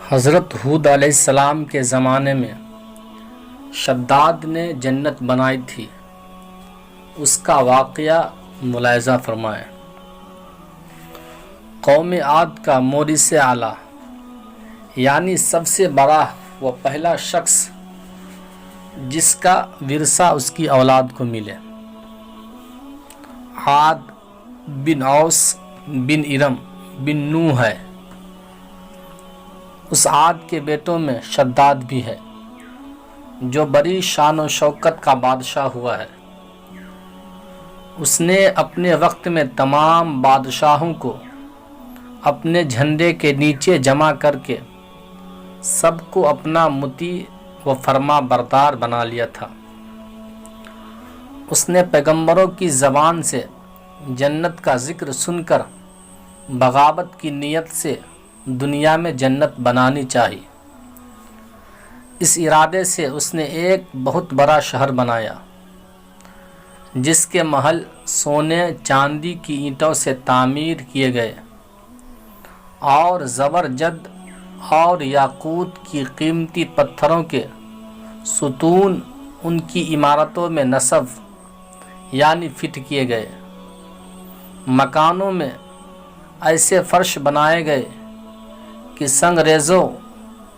حضرت ہود علیہ السلام کے زمانے میں شداد نے جنت بنائی تھی، اس کا واقعہ ملاحظہ فرمائیں۔ قوم عاد کا مورث اعلیٰ یعنی سب سے بڑا و پہلا شخص جس کا ورثہ اس کی اولاد کو ملے، عاد بن اوس بن ارم بن نوح ہے۔ اس عاد کے بیٹوں میں شداد بھی ہے جو بڑی شان و شوکت کا بادشاہ ہوا ہے۔ اس نے اپنے وقت میں تمام بادشاہوں کو اپنے جھنڈے کے نیچے جمع کر کے سب کو اپنا مطیع و فرما بردار بنا لیا تھا۔ اس نے پیغمبروں کی زبان سے جنت کا ذکر سن کر بغاوت کی نیت سے دنیا میں جنت بنانی چاہی۔ اس ارادے سے اس نے ایک بہت بڑا شہر بنایا جس کے محل سونے چاندی کی اینٹوں سے تعمیر کیے گئے اور زبرجد اور یاقوت کی قیمتی پتھروں کے ستون ان کی عمارتوں میں نصب یعنی فٹ کیے گئے۔ مکانوں میں ایسے فرش بنائے گئے کہ سنگریزوں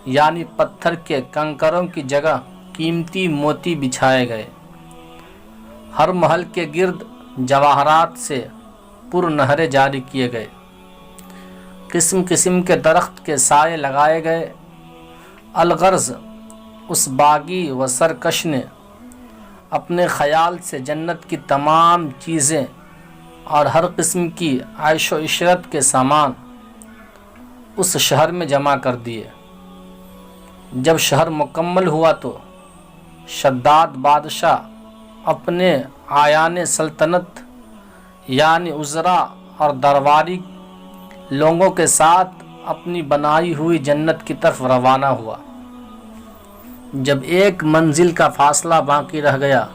یعنی پتھر کے کنکروں کی جگہ قیمتی موتی بچھائے گئے۔ ہر محل کے گرد جواہرات سے پر نہریں جاری کیے گئے۔ قسم قسم کے درخت کے سائے لگائے گئے۔ الغرض اس باغی و سرکش نے اپنے خیال سے جنت کی تمام چیزیں اور ہر قسم کی عیش و عشرت کے سامان اس شہر میں جمع کر دیے۔ جب شہر مکمل ہوا تو شداد بادشاہ اپنے اعیان سلطنت یعنی وزراء اور درباری لوگوں کے ساتھ اپنی بنائی ہوئی جنت کی طرف روانہ ہوا۔ جب ایک منزل کا فاصلہ باقی رہ گیا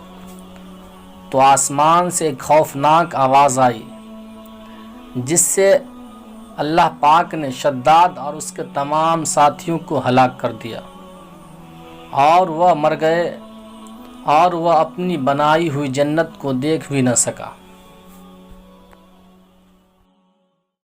تو آسمان سے ایک خوفناک آواز آئی جس سے اللہ پاک نے شداد اور اس کے تمام ساتھیوں کو ہلاک کر دیا اور وہ مر گئے اور وہ اپنی بنائی ہوئی جنت کو دیکھ بھی نہ سکا۔